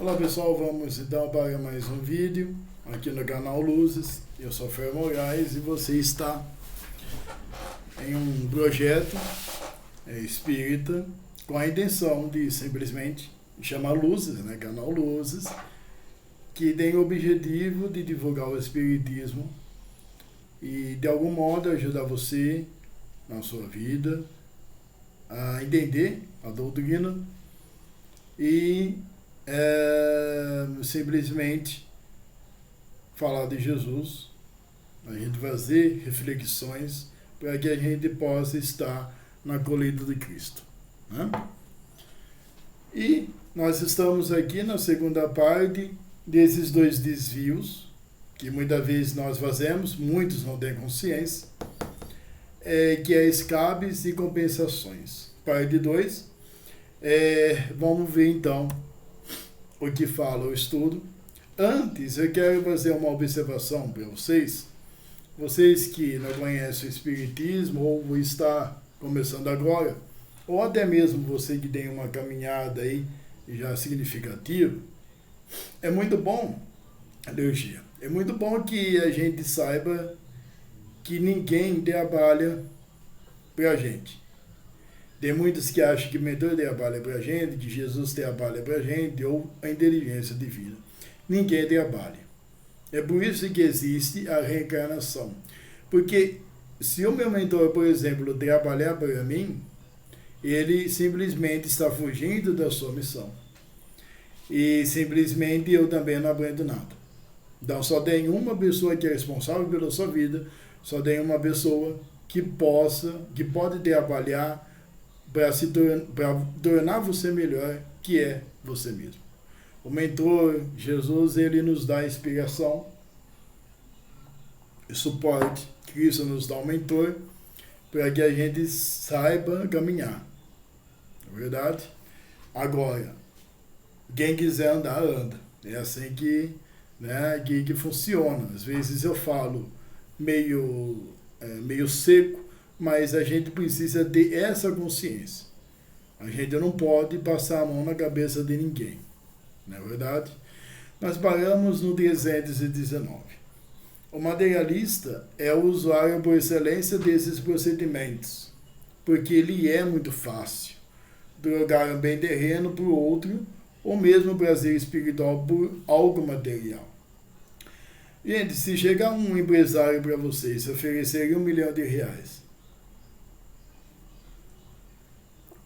Olá pessoal, vamos então para mais um vídeo aqui no canal Luzes. Eu sou Fer Moraes e você está em um projeto espírita com a intenção de simplesmente chamar Luzes, né? Canal Luzes, que tem o objetivo de divulgar o espiritismo e de algum modo ajudar você na sua vida a entender a doutrina e simplesmente falar de Jesus, a gente fazer reflexões para que a gente possa estar na colheita de Cristo, né? E nós estamos aqui na segunda parte desses dois desvios que muitas vezes nós fazemos, muitos não têm consciência, que é escapes e compensações. Parte 2, vamos ver então o que fala o estudo. Antes, eu quero fazer uma observação para vocês que não conhecem o Espiritismo ou está começando agora, ou até mesmo você que tem uma caminhada aí já significativa. É muito bom, energia, é muito bom que a gente saiba que ninguém trabalha para a gente. Tem muitos que acham que mentor trabalha para a gente, que Jesus trabalha para a gente, ou a inteligência divina. Ninguém trabalha. É por isso que existe a reencarnação. Porque se o meu mentor, por exemplo, trabalhar para mim, ele simplesmente está fugindo da sua missão. E simplesmente eu também não aprendo nada. Então só tem uma pessoa que é responsável pela sua vida, só tem uma pessoa que pode trabalhar para tornar você melhor, que é você mesmo. O mentor, Jesus, ele nos dá inspiração e suporte. Cristo nos dá um mentor para que a gente saiba caminhar. Não é verdade? Agora, quem quiser andar, anda. É assim que funciona. Às vezes eu falo meio seco, mas a gente precisa ter essa consciência. A gente não pode passar a mão na cabeça de ninguém. Não é verdade? Nós paramos no 319. O materialista é o usuário por excelência desses procedimentos, porque ele é muito fácil trocar um bem terreno por outro, ou mesmo prazer espiritual por algo material. Gente, se chegar um empresário para vocês se oferecer R$1 milhão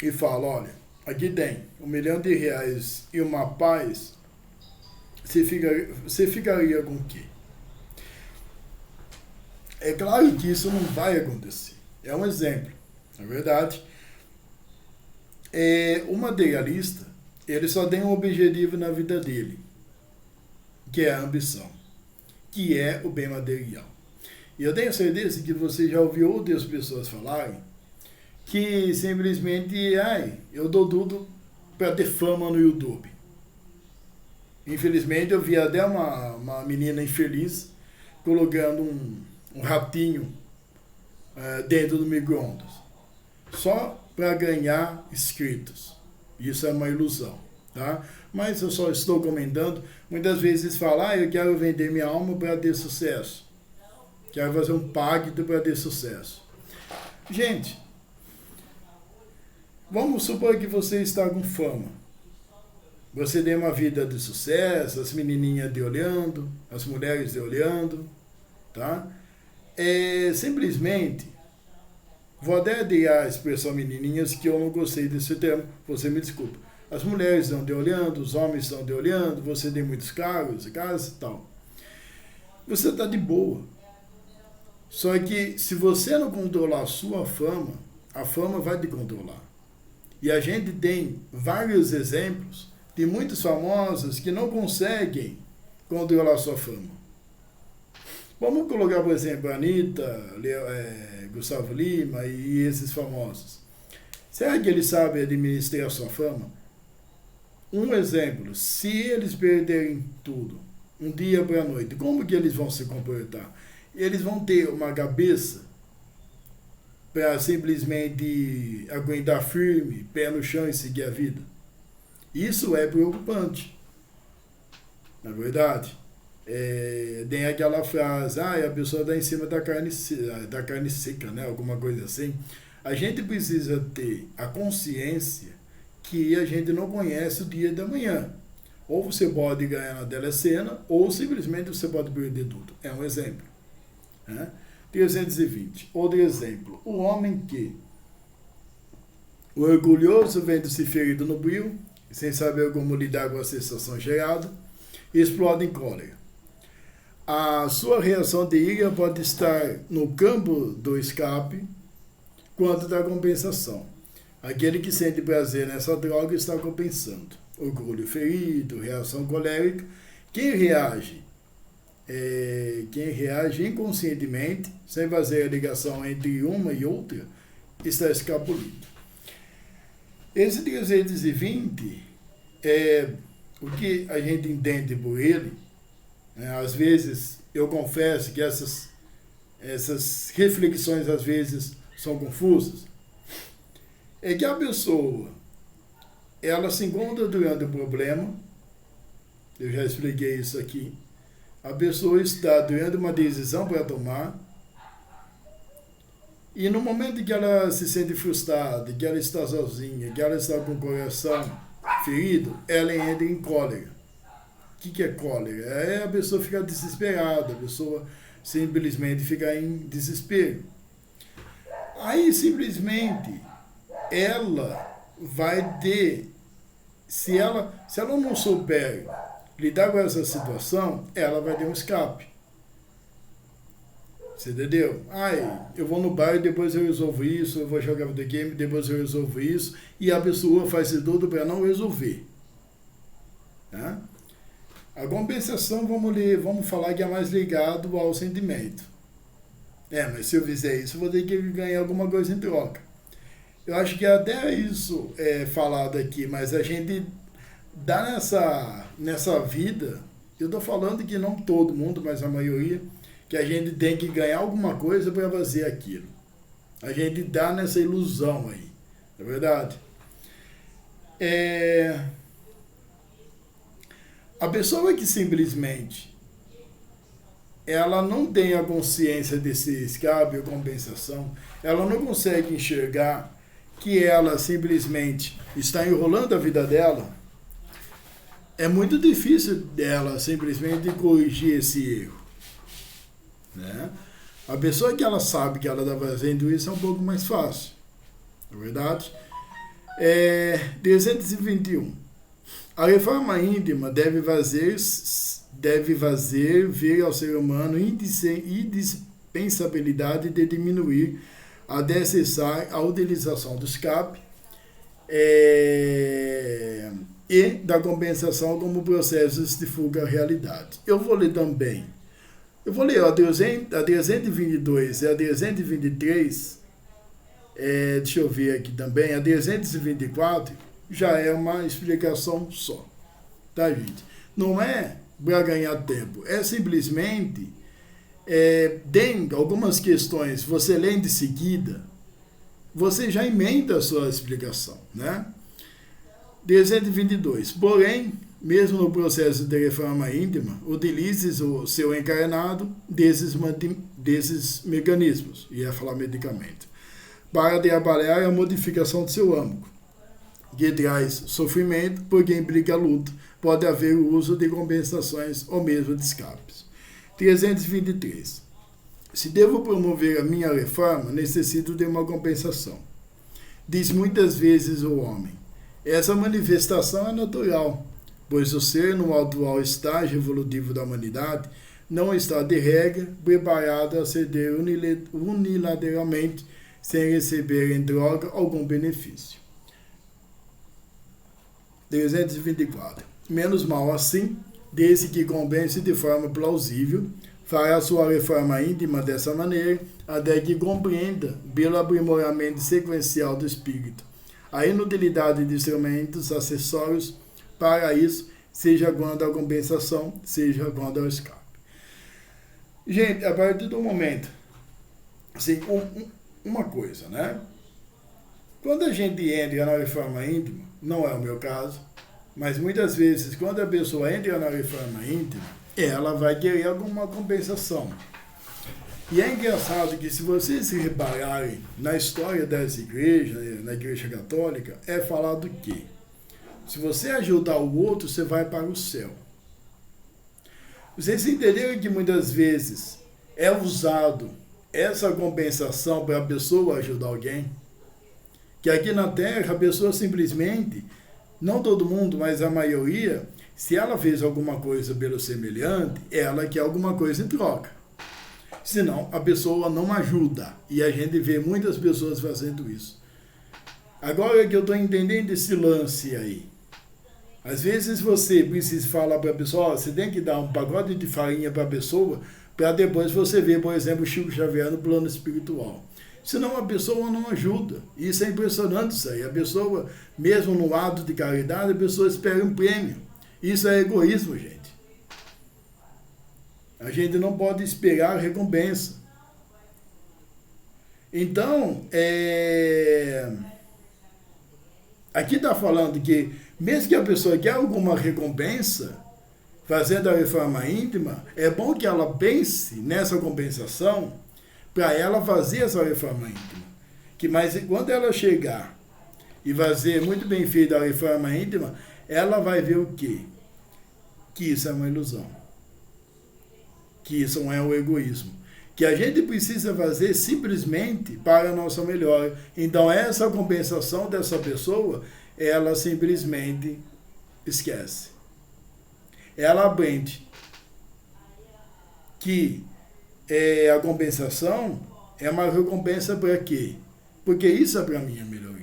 e fala, olha, aqui tem R$1 milhão e uma paz, você ficaria com o quê? É claro que isso não vai acontecer. É um exemplo, na verdade. O materialista, ele só tem um objetivo na vida dele, que é a ambição, que é o bem material. E eu tenho certeza que você já ouviu outras pessoas falarem que simplesmente, eu dou tudo para ter fama no YouTube. Infelizmente, eu vi até uma menina infeliz colocando um ratinho dentro do micro-ondas, só para ganhar inscritos. Isso é uma ilusão, tá? Mas eu só estou comentando. Muitas vezes falam, eu quero vender minha alma para ter sucesso. Quero fazer um pacto para ter sucesso. Gente, vamos supor que você está com fama. Você tem uma vida de sucesso, as menininhas te olhando, as mulheres te olhando, tá? Simplesmente, vou até adiar a expressão menininhas, que eu não gostei desse termo, você me desculpa. As mulheres estão te olhando, os homens estão te olhando, você tem muitos carros, casas e tal. Você está de boa. Só que se você não controlar a sua fama, a fama vai te controlar. E a gente tem vários exemplos de muitos famosos que não conseguem controlar a sua fama. Vamos colocar, por exemplo, a Anitta, Gustavo Lima e esses famosos. Será que eles sabem administrar a sua fama? Um exemplo, se eles perderem tudo, um dia para a noite, como que eles vão se comportar? Eles vão ter uma cabeça para simplesmente aguentar firme, pé no chão e seguir a vida? Isso é preocupante. Na verdade, tem aquela frase, a pessoa está em cima da carne seca, né? Alguma coisa assim. A gente precisa ter a consciência que a gente não conhece o dia da manhã. Ou você pode ganhar na telecena, ou simplesmente você pode perder tudo. É um exemplo. Né? 320. Outro exemplo. O homem que, o orgulhoso vendo-se ferido no brio, sem saber como lidar com a sensação gerada, explode em cólera. A sua reação de ira pode estar no campo do escape, quanto da compensação. Aquele que sente prazer nessa droga está compensando. Orgulho ferido, reação colérica. Quem reage inconscientemente, sem fazer a ligação entre uma e outra, está escapulido. Esse 320 o que a gente entende por ele. Às vezes, eu confesso que essas reflexões às vezes são confusas. É que a pessoa, ela se encontra durante o problema, eu já expliquei isso aqui, a pessoa está durante uma decisão para tomar, e no momento que ela se sente frustrada, que ela está sozinha, que ela está com o coração ferido, ela entra em cólera. O que é cólera? A pessoa fica desesperada, a pessoa simplesmente fica em desespero. Aí simplesmente ela vai ter, se ela não souber lidar com essa situação, ela vai ter um escape. Você entendeu? Eu vou no bar e depois eu resolvo isso, eu vou jogar videogame, depois eu resolvo isso, e a pessoa faz de tudo para não resolver. Tá? A compensação, vamos falar que é mais ligado ao sentimento. Mas se eu fizer isso, eu vou ter que ganhar alguma coisa em troca. Eu acho que até isso é falado aqui, mas a gente dá nessa vida, eu estou falando que não todo mundo, mas a maioria, que a gente tem que ganhar alguma coisa para fazer aquilo. A gente dá nessa ilusão aí, não é verdade? A pessoa que simplesmente ela não tem a consciência desse escape ou compensação, ela não consegue enxergar que ela simplesmente está enrolando a vida dela, é muito difícil dela simplesmente corrigir esse erro. Né? A pessoa que ela sabe que ela está fazendo isso é um pouco mais fácil, não é verdade? 321. A reforma íntima deve fazer ver ao ser humano indispensabilidade de diminuir a necessária a utilização do escape e da compensação como processos de fuga à realidade. Eu vou ler a 322 e a 323, deixa eu ver aqui também, a 324 já é uma explicação só, tá, gente? Não é para ganhar tempo, é simplesmente tem algumas questões, você lendo de seguida, você já emenda a sua explicação, né? 322. Porém, mesmo no processo de reforma íntima, utilize o seu encarnado desses mecanismos, ia falar medicamento, para trabalhar a modificação do seu âmago, que traz sofrimento, porque implica luta, pode haver o uso de compensações ou mesmo de escapes. 323. Se devo promover a minha reforma, necessito de uma compensação. Diz muitas vezes o homem. Essa manifestação é natural, pois o ser, no atual estágio evolutivo da humanidade, não está de regra preparado a ceder unilateralmente, sem receber em troca algum benefício. 324. Menos mal assim, desde que compense de forma plausível, fará a sua reforma íntima dessa maneira, até que compreenda, pelo aprimoramento sequencial do espírito, a inutilidade de instrumentos acessórios para isso, seja quando a compensação, seja quando ao escape. Gente, a partir do momento, assim, uma coisa, né? Quando a gente entra na reforma íntima, não é o meu caso, Mas muitas vezes, quando a pessoa entra na reforma íntima, ela vai querer alguma compensação. E é engraçado que, se vocês repararem na história dessa igreja, na igreja católica, é falado que se você ajudar o outro, você vai para o céu. Vocês entenderam que muitas vezes é usado essa compensação para a pessoa ajudar alguém? Que aqui na Terra a pessoa simplesmente, não todo mundo, mas a maioria, se ela fez alguma coisa pelo semelhante, ela quer alguma coisa em troca. Senão, a pessoa não ajuda. E a gente vê muitas pessoas fazendo isso. Agora que eu estou entendendo esse lance aí. Às vezes você precisa falar para a pessoa, você tem que dar um pacote de farinha para a pessoa, para depois você ver, por exemplo, o Chico Xavier no plano espiritual. Senão a pessoa não ajuda. Isso é impressionante isso aí. A pessoa, mesmo no ato de caridade, a pessoa espera um prêmio. Isso é egoísmo, gente. A gente não pode esperar recompensa. Então, aqui está falando que, mesmo que a pessoa quer alguma recompensa, fazendo a reforma íntima, é bom que ela pense nessa compensação para ela fazer essa reforma íntima. Mas quando ela chegar e fazer muito bem feita a reforma íntima, ela vai ver o quê? Que isso é uma ilusão. Que isso não é o egoísmo. Que a gente precisa fazer simplesmente para a nossa melhora. Então, essa compensação dessa pessoa, ela simplesmente esquece. Ela aprende que a compensação é uma recompensa para quê? Porque isso é para a minha melhoria.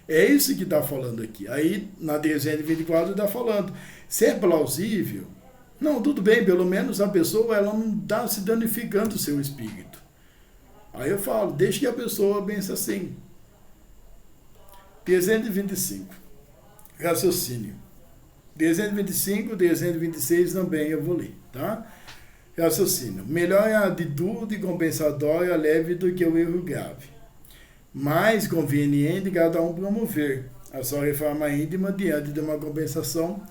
É isso que está falando aqui. Aí, na 324 está falando. Se é plausível, não, tudo bem, pelo menos a pessoa ela não está se danificando o seu espírito. Aí eu falo, deixe que a pessoa pense assim. 325. Raciocínio. 325, 326 também eu vou ler, tá? Raciocínio. Melhor é a atitude compensatória leve do que o erro grave. Mais conveniente cada um promover a sua reforma íntima diante de uma compensação,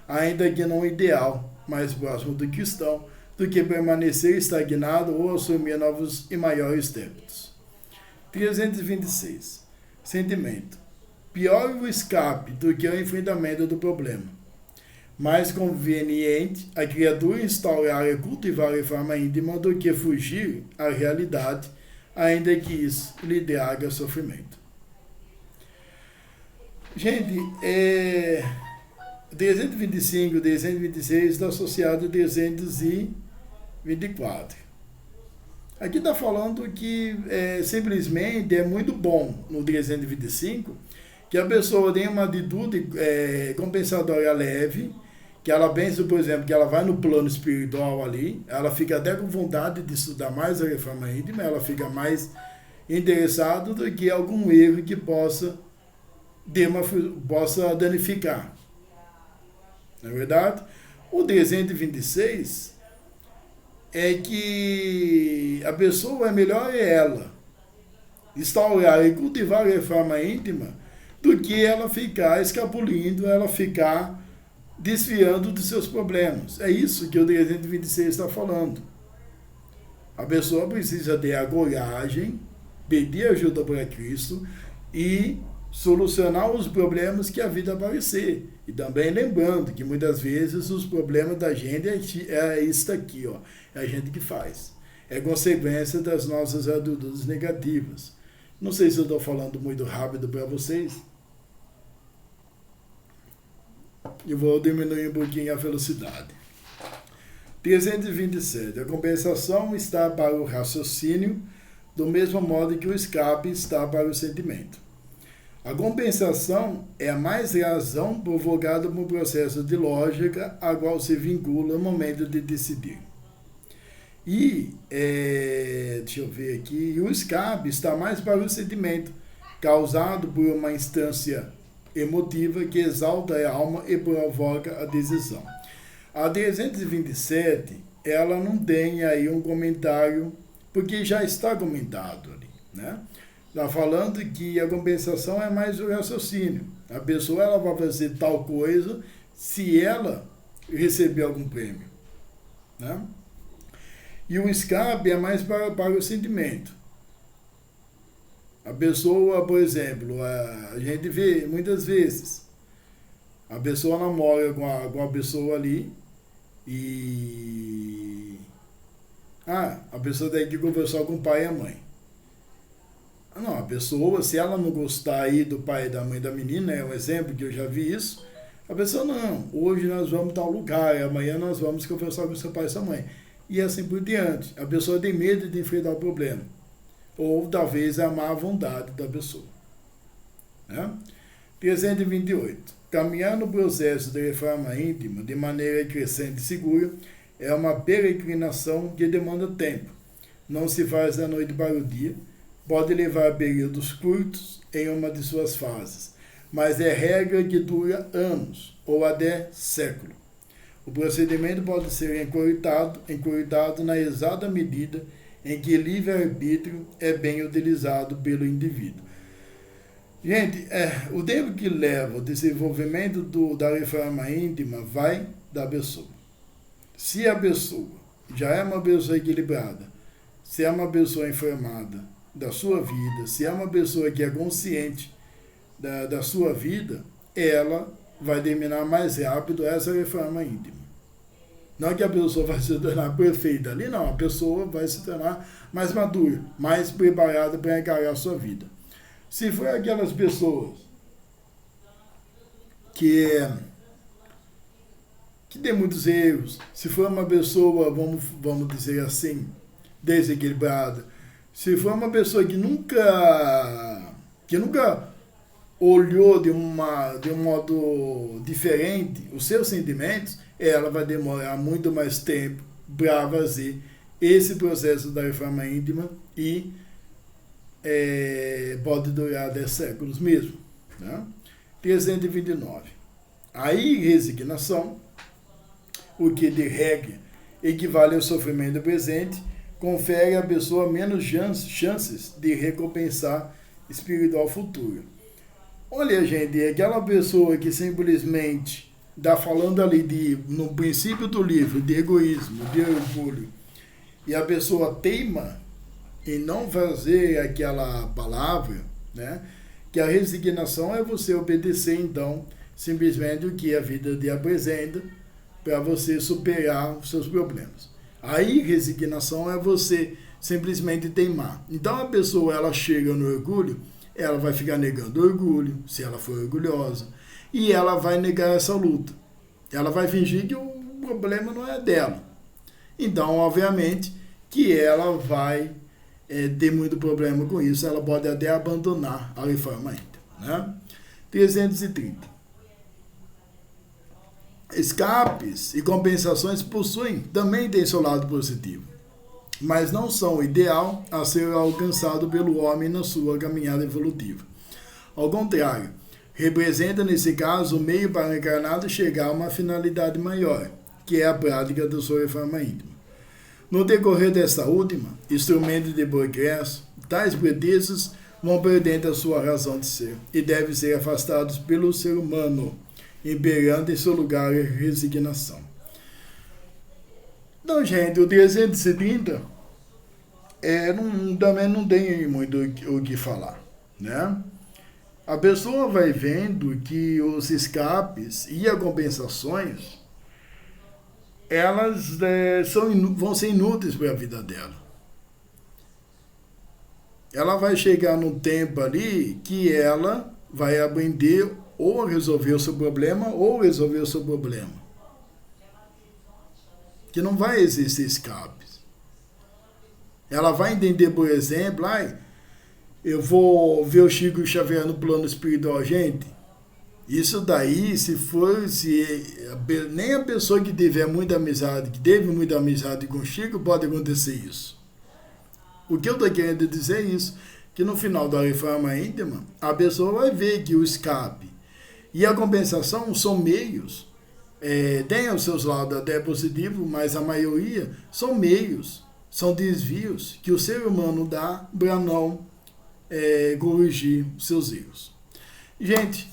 ainda que não ideal, mais próximo do cristão, do que permanecer estagnado ou assumir novos e maiores débitos. 326. Sentimento. Pior o escape do que o enfrentamento do problema. Mais conveniente a criatura instaurar e cultivar a reforma íntima do que fugir à realidade, ainda que isso lhe traga sofrimento. Gente, 325, 326 está associado a 324. Aqui está falando que simplesmente é muito bom no 325 que a pessoa tenha uma atitude compensatória leve, que ela pense, por exemplo, que ela vai no plano espiritual ali, ela fica até com vontade de estudar mais a reforma íntima, ela fica mais interessada do que algum erro que possa danificar. Não é verdade? O 326 é que a pessoa melhor ela instaurar e cultivar a reforma íntima do que ela ficar escapulindo, ela ficar desviando dos seus problemas. É isso que o 326 está falando. A pessoa precisa ter a coragem, pedir ajuda para Cristo e solucionar os problemas que a vida aparecer. E também lembrando que muitas vezes os problemas da gente é isso aqui, ó, é a gente que faz. É consequência das nossas atitudes negativas. Não sei se eu estou falando muito rápido para vocês. Eu vou diminuir um pouquinho a velocidade. 327. A compensação está para o raciocínio, do mesmo modo que o escape está para o sentimento. A compensação é a mais razão provocada por um processo de lógica a qual se vincula no momento de decidir. E, deixa eu ver aqui, o escape está mais para o sentimento, causado por uma instância emotiva que exalta a alma e provoca a decisão. A 327, ela não tem aí um comentário, porque já está comentado ali, né? Está falando que a compensação é mais o raciocínio. A pessoa ela vai fazer tal coisa se ela receber algum prêmio, né? E o escape é mais para o sentimento. A pessoa, por exemplo, a gente vê muitas vezes, a pessoa namora com a pessoa ali e a pessoa tem que conversar com o pai e a mãe. Não, a pessoa, se ela não gostar aí do pai e da mãe da menina, é um exemplo que eu já vi isso, a pessoa, não, hoje nós vamos tal lugar, e amanhã nós vamos conversar com seu pai e sua mãe. E assim por diante. A pessoa tem medo de enfrentar o problema. Ou talvez a má vontade da pessoa. Né? 328. Caminhar no processo de reforma íntima de maneira crescente e segura é uma peregrinação que demanda tempo. Não se faz da noite para o dia, pode levar períodos curtos em uma de suas fases, mas é regra que dura anos ou até séculos. O procedimento pode ser encurtado na exata medida em que livre-arbítrio é bem utilizado pelo indivíduo. Gente, o tempo que leva o desenvolvimento da reforma íntima vai da pessoa. Se a pessoa já é uma pessoa equilibrada, se é uma pessoa informada da sua vida, se é uma pessoa que é consciente da sua vida, ela vai terminar mais rápido essa reforma íntima. Não que a pessoa vai se tornar perfeita ali, não. A pessoa vai se tornar mais madura, mais preparada para encarar a sua vida. Se for aquelas pessoas que tem muitos erros, se for uma pessoa, vamos dizer assim, desequilibrada, se for uma pessoa que nunca olhou de um modo diferente os seus sentimentos, ela vai demorar muito mais tempo para fazer esse processo da reforma íntima e pode durar 10 séculos mesmo. Né? 329. A irresignação, o que de regra equivale ao sofrimento presente, confere à pessoa menos chances de recompensar espiritual futuro. Olha, gente, é aquela pessoa que simplesmente está falando ali no princípio do livro, de egoísmo, de orgulho, e a pessoa teima em não fazer aquela palavra, né? Que a resignação é você obedecer, então, simplesmente o que a vida te apresenta para você superar os seus problemas. A irresignação é você simplesmente teimar. Então, a pessoa, ela chega no orgulho, ela vai ficar negando o orgulho, se ela for orgulhosa, e ela vai negar essa luta. Ela vai fingir que o problema não é dela. Então, obviamente, que ela vai ter muito problema com isso. Ela pode até abandonar a reforma íntima. Né? 330. Escapes e compensações também têm seu lado positivo, mas não são o ideal a ser alcançado pelo homem na sua caminhada evolutiva. Ao contrário, representa nesse caso o meio para o encarnado chegar a uma finalidade maior, que é a prática da sua reforma íntima. No decorrer desta última, instrumento de progresso, tais pretextos vão perdendo a sua razão de ser e devem ser afastados pelo ser humano, imperando em seu lugar a resignação. Então, gente, o 330 também não tem muito o que falar, né? A pessoa vai vendo que os escapes e as compensações, elas vão ser inúteis para a vida dela. Ela vai chegar num tempo ali que ela vai aprender ou a resolver o seu problema ou resolver o seu problema. Que não vai existir escapes. Ela vai entender, por exemplo, eu vou ver o Chico Xavier no plano espiritual, gente. Isso daí, nem a pessoa que teve muita amizade com o Chico, pode acontecer isso. O que eu estou querendo dizer é isso, que no final da reforma íntima, a pessoa vai ver que o escape e a compensação são meios, tem os seus lados até positivos, mas a maioria são meios, são desvios que o ser humano dá para não corrigir seus erros. Gente,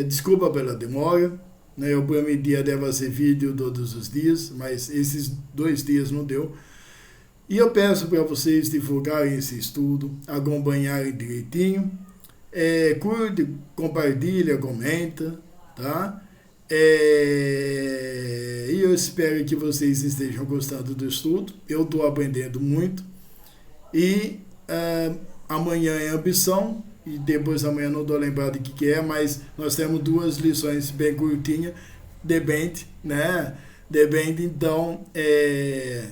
desculpa pela demora, né? Eu prometi até fazer vídeo todos os dias, mas esses 2 dias não deu. E eu peço para vocês divulgarem esse estudo, acompanharem direitinho. Curte, compartilha, comenta, tá? E eu espero que vocês estejam gostando do estudo. Eu estou aprendendo muito. E amanhã é ambição. E depois amanhã não estou lembrado o que é, mas nós temos 2 lições bem curtinhas. Depende, né? Depende, então,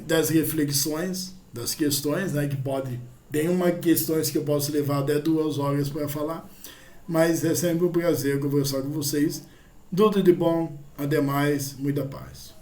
das reflexões, das questões, né? Que pode... Tem questões que eu posso levar até 2 horas para falar. Mas é sempre um prazer conversar com vocês. Tudo de bom, até mais, muita paz.